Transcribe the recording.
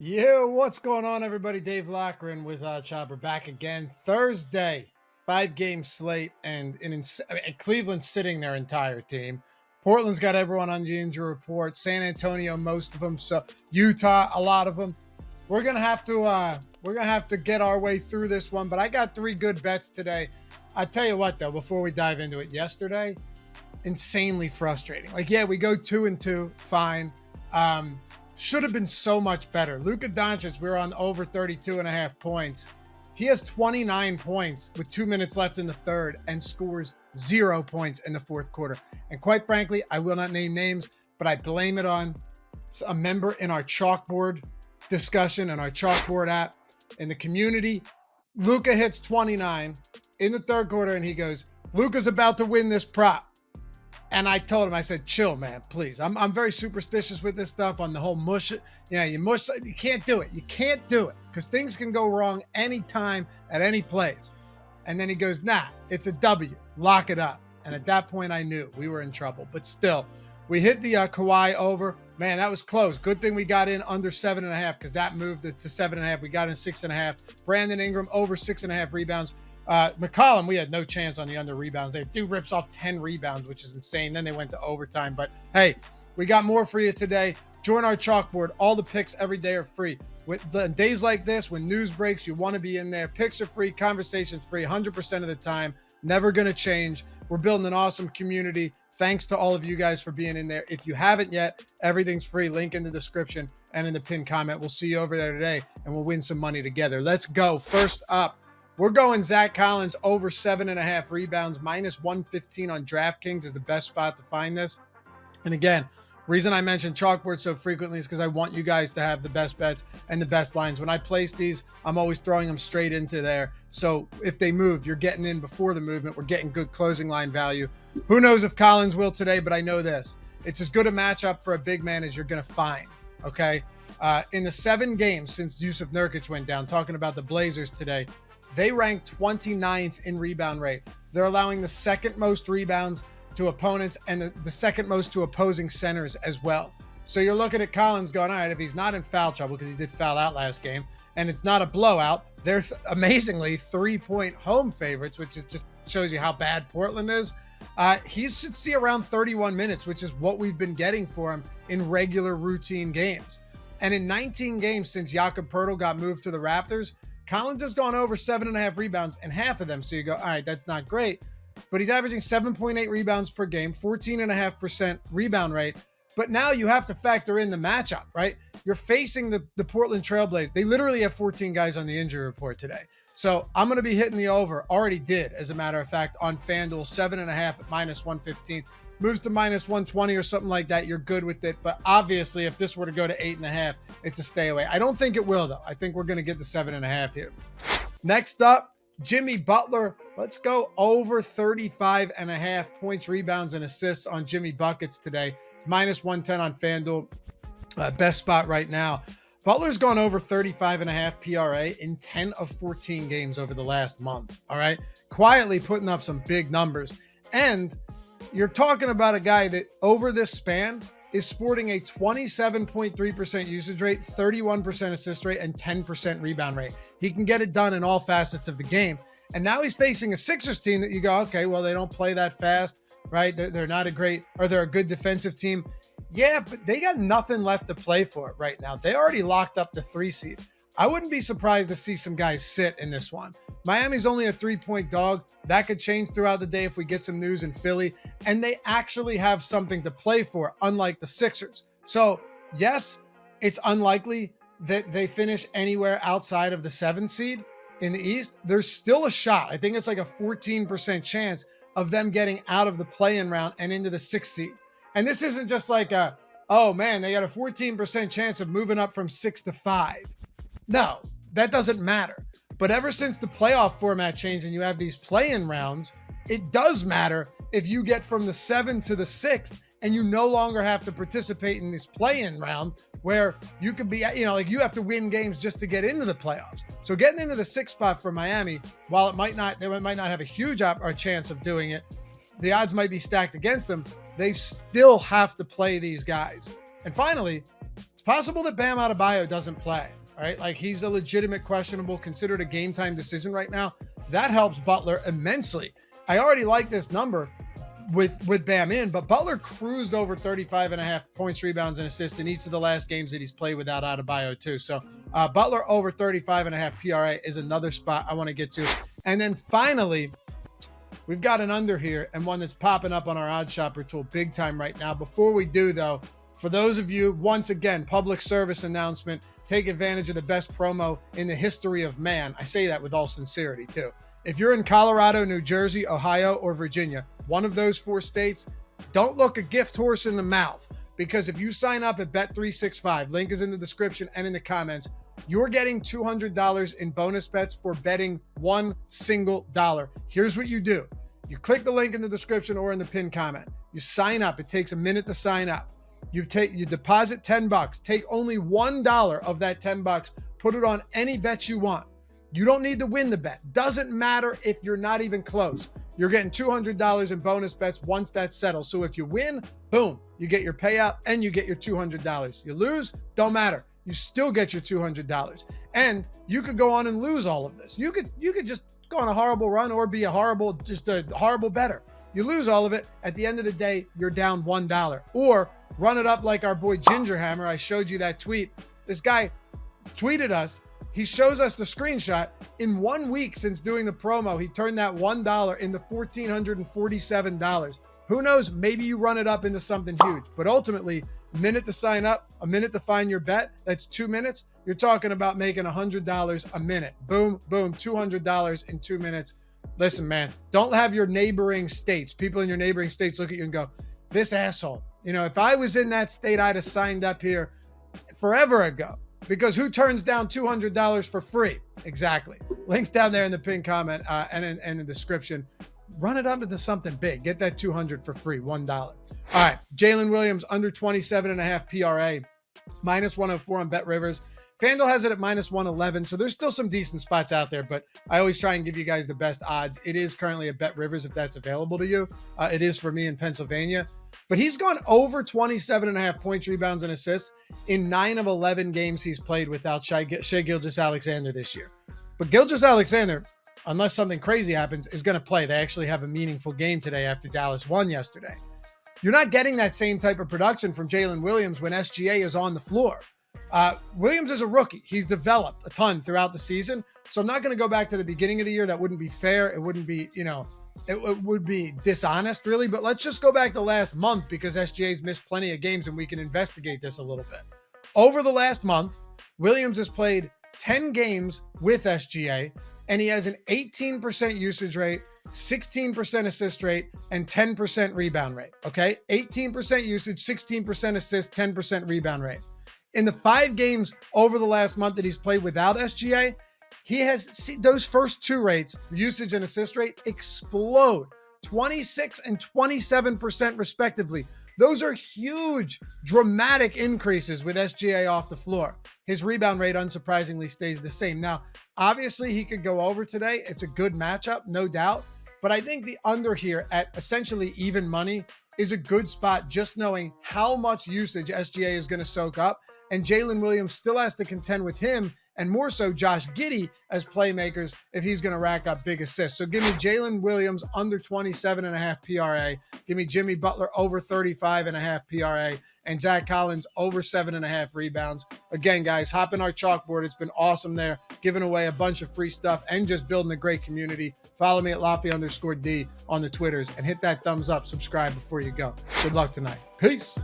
Yeah, what's going on, everybody? Dave Lockren with OddsShopper back again. Thursday, 5-game slate, and Cleveland's sitting their entire team. Portland's got everyone on the injury report. San Antonio, most of them. So Utah, a lot of them. We're gonna have to get our way through this one. But I got 3 good bets today. I tell you what, though, before we dive into it, yesterday, insanely frustrating. Like, yeah, we go 2-2, fine. Should have been so much better. Luka Doncic, we were on over 32.5 points. He has 29 points with 2 minutes left in the third and scores 0 points in the fourth quarter. And quite frankly, I will not name names, but I blame it on a member in our Chalkboard discussion and our Chalkboard app in the community. Luka hits 29 in the third quarter and he goes, Luka's about to win this prop. And I told him, I said, chill, man, please. I'm very superstitious with this stuff on the whole mush. You mush, you can't do it. You can't do it because things can go wrong anytime at any place. And then he goes, nah, it's a W. Lock it up. And at that point, I knew we were in trouble. But still, we hit the Kawhi over. Man, that was close. Good thing we got in under 7.5 because that moved to 7.5. We got in 6.5. Brandon Ingram over 6.5 rebounds. McCollum, we had no chance on the under rebounds. They dude rips off 10 rebounds, which is insane. Then they went to overtime. But hey, we got more for you today. Join our Chalkboard. All the picks every day are free. With the days like this, when news breaks, you want to be in there. Picks are free, conversations free, 100% of the time. Never going to change. We're building an awesome community. Thanks to all of you guys for being in there. If you haven't yet, everything's free. Link in the description and in the pinned comment. We'll see you over there today, and we'll win some money together. Let's go. First up, we're going Zach Collins over 7.5 rebounds, minus 115 on DraftKings is the best spot to find this. And again, reason I mention Chalkboard so frequently is because I want you guys to have the best bets and the best lines. When I place these, I'm always throwing them straight into there. So if they move, you're getting in before the movement. We're getting good closing line value. Who knows if Collins will today, but I know this. It's as good a matchup for a big man as you're going to find, okay? In the 7 games since Yusuf Nurkic went down, talking about the Blazers today, they rank 29th in rebound rate. They're allowing the second most rebounds to opponents and the second most to opposing centers as well. So you're looking at Collins going, all right, if he's not in foul trouble, because he did foul out last game, and it's not a blowout, they're amazingly 3-point home favorites, which just shows you how bad Portland is. He should see around 31 minutes, which is what we've been getting for him in regular routine games. And in 19 games since Jakob Poeltl got moved to the Raptors, Collins has gone over 7.5 rebounds in half of them. So you go, all right, that's not great. But he's averaging 7.8 rebounds per game, 14.5% rebound rate. But now you have to factor in the matchup, right? You're facing the Portland Trailblazers. They literally have 14 guys on the injury report today. So I'm going to be hitting the over. Already did, as a matter of fact, on FanDuel, 7.5 at minus 115. Moves to minus 120 or something like that, you're good with it. But obviously, if this were to go to 8.5, it's a stay away. I don't think it will, though. I think we're going to get the 7.5 here. Next up, Jimmy Butler. Let's go over 35.5 points, rebounds, and assists on Jimmy Buckets today. It's minus 110 on FanDuel. Best spot right now. Butler's gone over 35.5 PRA in 10 of 14 games over the last month. All right. Quietly putting up some big numbers. And you're talking about a guy that over this span is sporting a 27.3% usage rate, 31% assist rate, and 10% rebound rate. He can get it done in all facets of the game. And now he's facing a Sixers team that you go, okay, well, they don't play that fast, right? They're not a great, or they're a good defensive team. Yeah, but they got nothing left to play for right now. They already locked up the 3 seed. I wouldn't be surprised to see some guys sit in this one. Miami's only a 3-point dog. That could change throughout the day if we get some news in Philly. And they actually have something to play for, unlike the Sixers. So, yes, it's unlikely that they finish anywhere outside of the 7th seed in the East. There's still a shot. I think it's like a 14% chance of them getting out of the play-in round and into the 6th seed. And this isn't just like oh man, they got a 14% chance of moving up from 6 to 5. No, that doesn't matter. But ever since the playoff format changed and you have these play-in rounds, it does matter if you get from the 7th to the 6th and you no longer have to participate in this play-in round where you could be, like you have to win games just to get into the playoffs. So getting into the 6th spot for Miami, while they might not have a huge chance of doing it, the odds might be stacked against them. They still have to play these guys. And finally, it's Possible that Bam Adebayo doesn't play, right? Like he's a legitimate questionable, considered a game time decision right now. That helps Butler immensely. I already like this number with Bam in, but Butler cruised over 35.5 points, rebounds, and assists in each of the last games that he's played without Adebayo too. So Butler over 35.5 PRA is another spot I want to get to. And then finally, we've got an under here and one that's popping up on our OddsShopper tool big time right now. Before we do though, for those of you, once again, public service announcement, take advantage of the best promo in the history of man. I say that with all sincerity too. If you're in Colorado, New Jersey, Ohio, or Virginia, one of those 4 states, don't look a gift horse in the mouth, because if you sign up at Bet365, link is in the description and in the comments, you're getting $200 in bonus bets for betting $1 single dollar. Here's what you do. You click the link in the description or in the pinned comment. You sign up. It takes a minute to sign up. You deposit $10. Take only $1 of that $10. Put it on any bet you want. You don't need to win the bet. Doesn't matter if you're not even close. You're getting $200 in bonus bets once that's settled. So if you win, boom, you get your payout and you get your $200. You lose, don't matter. You still get your $200. And you could go on and lose all of this. You could just go on a horrible run or be a horrible bettor. You lose all of it. At the end of the day, you're down $1. Or run it up like our boy Gingerhammer. I showed you that tweet. This guy tweeted us. He shows us the screenshot. In 1 week since doing the promo, he turned that $1 into $1,447. Who knows? Maybe you run it up into something huge. But ultimately, a minute to sign up, a minute to find your bet. That's 2 minutes. You're talking about making $100 a minute. Boom, boom, $200 in 2 minutes. Listen, man, don't have your neighboring states, people in your neighboring states look at you and go, this asshole. You know, if I was in that state, I'd have signed up here forever ago. Because who turns down $200 for free? Exactly. Links down there in the pinned comment and in the description. Run it up into something big. Get that $200 for free, $1. All right, Jalen Williams under 27.5 PRA, -104 on Bet Rivers. FanDuel has it at -111, so there's still some decent spots out there, but I always try and give you guys the best odds. It is currently at Bet Rivers if that's available to you. It is for me in Pennsylvania. But he's gone over 27.5 points, rebounds, and assists in 9 of 11 games he's played without Shai Gilgeous-Alexander this year. But Gilgeous-Alexander, unless something crazy happens, is going to play. They actually have a meaningful game today after Dallas won yesterday. You're not getting that same type of production from Jalen Williams when SGA is on the floor. Williams is a rookie. He's developed a ton throughout the season. So I'm not going to go back to the beginning of the year. That wouldn't be fair. It wouldn't be, it would be dishonest, really. But let's just go back to last month because SGA's missed plenty of games and we can investigate this a little bit. Over the last month, Williams has played 10 games with SGA, and he has an 18% usage rate, 16% assist rate, and 10% rebound rate, okay? 18% usage, 16% assist, 10% rebound rate. In the 5 games over the last month that he's played without SGA, he has seen those first 2 rates, usage and assist rate, explode 26 and 27% respectively. Those are huge, dramatic increases with SGA off the floor. His rebound rate, unsurprisingly, stays the same. Now, obviously, he could go over today. It's a good matchup, no doubt. But I think the under here at essentially even money is a good spot, just knowing how much usage SGA is going to soak up. And Jalen Williams still has to contend with him, and more so Josh Giddey as playmakers if he's going to rack up big assists. So give me Jalen Williams under 27.5 PRA. Give me Jimmy Butler over 35.5 PRA. And Zach Collins over 7.5 rebounds. Again, guys, hop in our chalkboard. It's been awesome there, giving away a bunch of free stuff and just building a great community. Follow me at Loughy_D on the Twitters and hit that thumbs up, subscribe before you go. Good luck tonight. Peace.